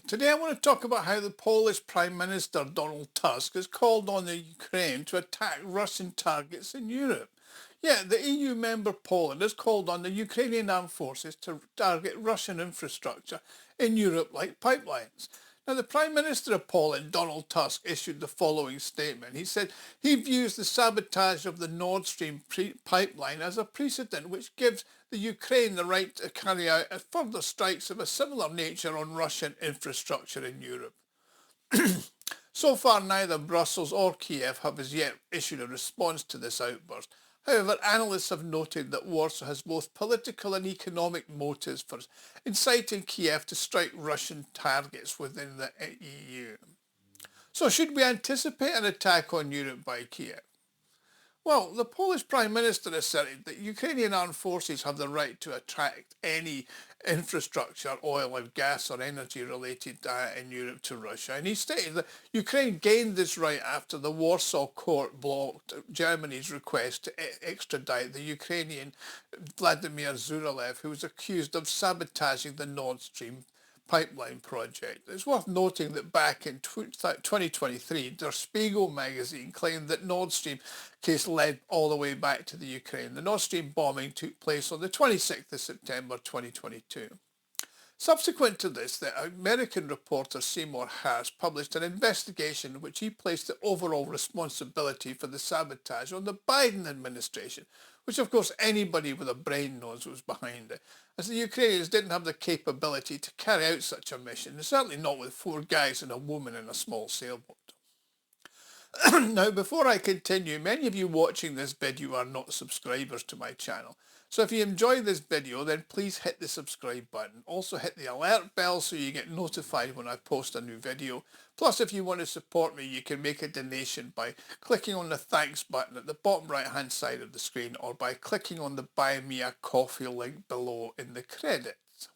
Today I want to talk about how the Polish Prime Minister Donald Tusk has called on the Ukraine to attack Russian targets in Europe. Yeah, the EU member Poland has called on the Ukrainian Armed Forces to target Russian infrastructure in Europe like pipelines. Now, the Prime Minister of Poland, Donald Tusk, issued the following statement. He said he views the sabotage of the Nord Stream pipeline as a precedent which gives the Ukraine the right to carry out further strikes of a similar nature on Russian infrastructure in Europe. So far, neither Brussels or Kiev have as yet issued a response to this outburst. However, analysts have noted that Warsaw has both political and economic motives for inciting Kiev to strike Russian targets within the EU. So should we anticipate an attack on Europe by Kiev? Well, the Polish Prime Minister asserted that Ukrainian armed forces have the right to attract any infrastructure, oil and gas or energy related in Europe to Russia. And he stated that Ukraine gained this right after the Warsaw Court blocked Germany's request to extradite the Ukrainian Vladimir Zuralev, who was accused of sabotaging the Nord Stream pipeline project. It's worth noting that back in 2023, Der Spiegel magazine claimed that Nord Stream case led all the way back to the Ukraine. The Nord Stream bombing took place on the 26th of September 2022. Subsequent to this, the American reporter Seymour Hersh published an investigation in which he placed the overall responsibility for the sabotage on the Biden administration, which of course anybody with a brain knows was behind it, as the Ukrainians didn't have the capability to carry out such a mission, and certainly not with 4 guys and a woman in a small sailboat. Now, before I continue, many of you watching this video are not subscribers to my channel. So if you enjoy this video, then please hit the subscribe button. Also hit the alert bell so you get notified when I post a new video. Plus, if you want to support me, you can make a donation by clicking on the thanks button at the bottom right hand side of the screen, or by clicking on the Buy Me a Coffee link below in the credits.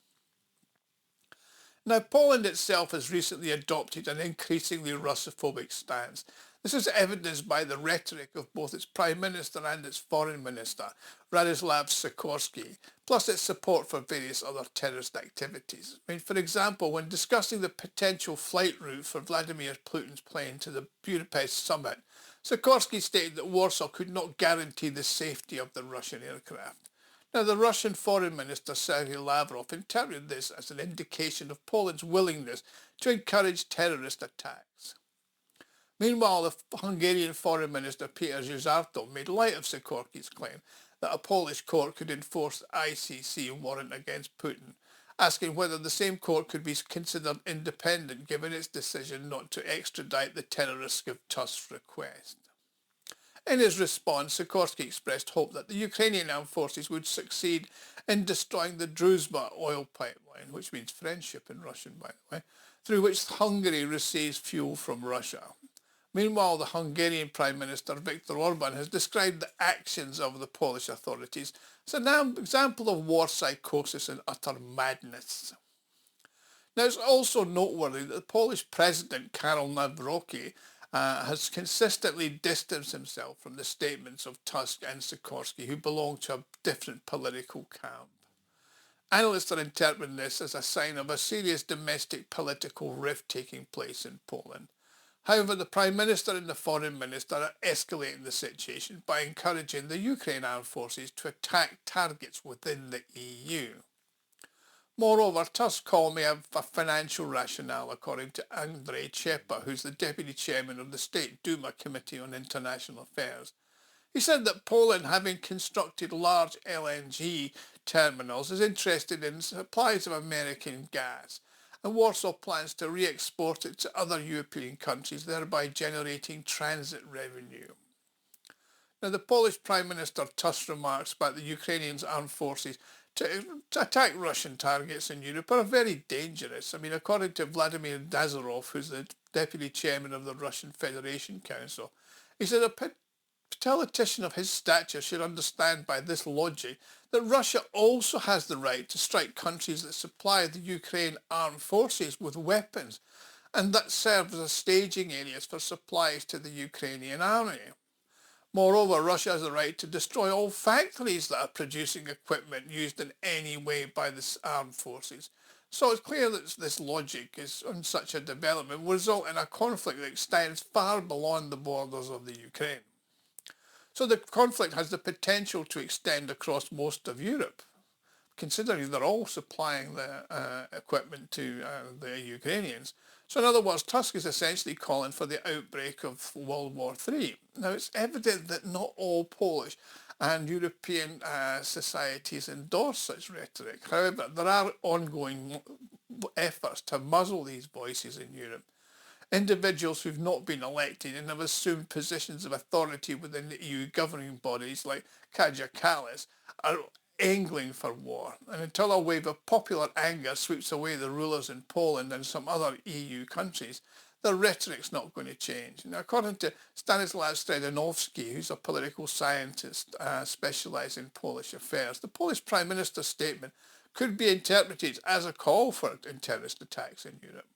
Now, Poland itself has recently adopted an increasingly Russophobic stance. This is evidenced by the rhetoric of both its Prime Minister and its Foreign Minister, Radoslaw Sikorski, plus its support for various other terrorist activities. For example, when discussing the potential flight route for Vladimir Putin's plane to the Budapest summit, Sikorski stated that Warsaw could not guarantee the safety of the Russian aircraft. Now, the Russian Foreign Minister Sergei Lavrov interpreted this as an indication of Poland's willingness to encourage terrorist attacks. Meanwhile, the Hungarian Foreign Minister Peter Szijjártó made light of Sikorski's claim that a Polish court could enforce the ICC warrant against Putin, asking whether the same court could be considered independent given its decision not to extradite the terrorists of Tusk's request. In his response, Sikorski expressed hope that the Ukrainian armed forces would succeed in destroying the Druzhba oil pipeline, which means friendship in Russian, by the way, through which Hungary receives fuel from Russia. Meanwhile, the Hungarian Prime Minister Viktor Orban has described the actions of the Polish authorities as an example of war psychosis and utter madness. Now, it's also noteworthy that the Polish President Karol Nawrocki has consistently distanced himself from the statements of Tusk and Sikorski, who belong to a different political camp. Analysts are interpreting this as a sign of a serious domestic political rift taking place in Poland. However, the Prime Minister and the Foreign Minister are escalating the situation by encouraging the Ukraine armed forces to attack targets within the EU. Moreover, Tusk called me a financial rationale, according to Andrzej Czepa, who's the Deputy Chairman of the State Duma Committee on International Affairs. He said that Poland, having constructed large LNG terminals, is interested in supplies of American gas, and Warsaw plans to re-export it to other European countries, thereby generating transit revenue. Now, the Polish Prime Minister Tusk's remarks about the Ukrainian armed forces to attack Russian targets in Europe are very dangerous. According to Vladimir Nazarov, who's the Deputy Chairman of the Russian Federation Council, he said a politician of his stature should understand by this logic that Russia also has the right to strike countries that supply the Ukraine armed forces with weapons, and that serves as staging areas for supplies to the Ukrainian army. Moreover, Russia has the right to destroy all factories that are producing equipment used in any way by the armed forces. So it's clear that this logic is on such a development will result in a conflict that extends far beyond the borders of the Ukraine. So the conflict has the potential to extend across most of Europe, considering they're all supplying the equipment to the Ukrainians. So in other words, Tusk is essentially calling for the outbreak of World War III. Now it's evident that not all Polish and European societies endorse such rhetoric. However, there are ongoing efforts to muzzle these voices in Europe. Individuals who've not been elected and have assumed positions of authority within the EU governing bodies like Kaja Kallas are angling for war. And until a wave of popular anger sweeps away the rulers in Poland and some other EU countries, the rhetoric's not going to change. Now, according to Stanislaw Stredanowski, who's a political scientist specialising in Polish affairs, the Polish Prime Minister's statement could be interpreted as a call for terrorist attacks in Europe.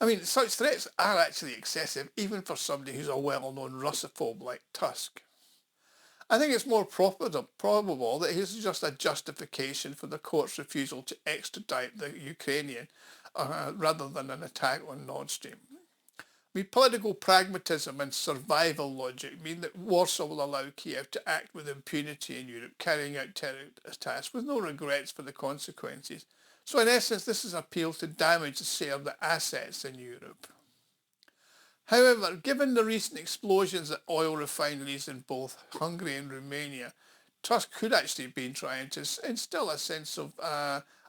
I mean, such threats are actually excessive, even for somebody who's a well-known Russophobe like Tusk. I think it's more probable that he's just a justification for the court's refusal to extradite the Ukrainian rather than an attack on Nord Stream. I mean, political pragmatism and survival logic mean that Warsaw will allow Kiev to act with impunity in Europe, carrying out terror attacks with no regrets for the consequences. So in essence, this is an appeal to damage the sale of the assets in Europe. However, given the recent explosions at oil refineries in both Hungary and Romania, Tusk could actually be trying to instill a sense of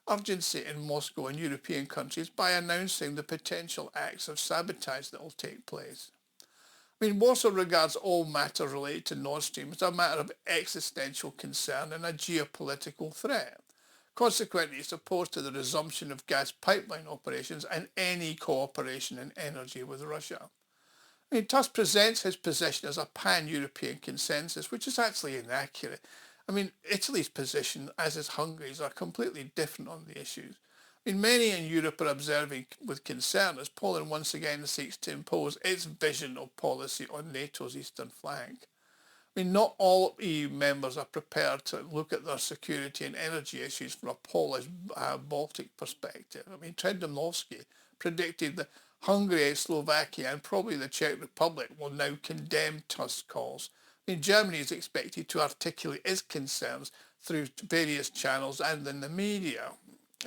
urgency in Moscow and European countries by announcing the potential acts of sabotage that will take place. I mean, Warsaw regards all matter related to Nord Stream as a matter of existential concern and a geopolitical threat. Consequently, it's opposed to the resumption of gas pipeline operations and any cooperation in energy with Russia. I mean, Tusk presents his position as a pan-European consensus, which is actually inaccurate. I mean, Italy's position, as is Hungary's, are completely different on the issues. I mean, many in Europe are observing with concern as Poland once again seeks to impose its vision of policy on NATO's eastern flank. I mean, not all EU members are prepared to look at their security and energy issues from a Polish-Baltic perspective. I mean, Trendomowski predicted that Hungary, Slovakia and probably the Czech Republic will now condemn Tusk's calls. I mean, Germany is expected to articulate its concerns through various channels and in the media.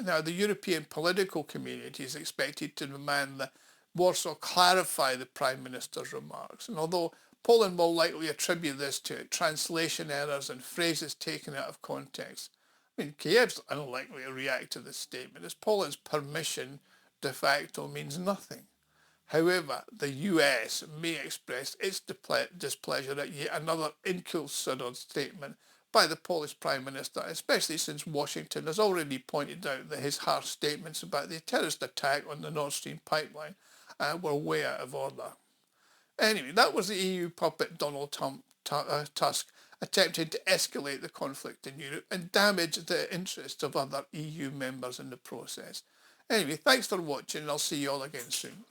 Now, the European political community is expected to demand that Warsaw clarify the Prime Minister's remarks. And although Poland will likely attribute this to translation errors and phrases taken out of context, I mean, Kiev's unlikely to react to this statement, as Poland's permission de facto means nothing. However, the US may express its displeasure at yet another inconsidered statement by the Polish Prime Minister, especially since Washington has already pointed out that his harsh statements about the terrorist attack on the Nord Stream pipeline were way out of order. Anyway, that was the EU puppet Donald Tusk attempting to escalate the conflict in Europe and damage the interests of other EU members in the process. Anyway, thanks for watching and I'll see you all again soon.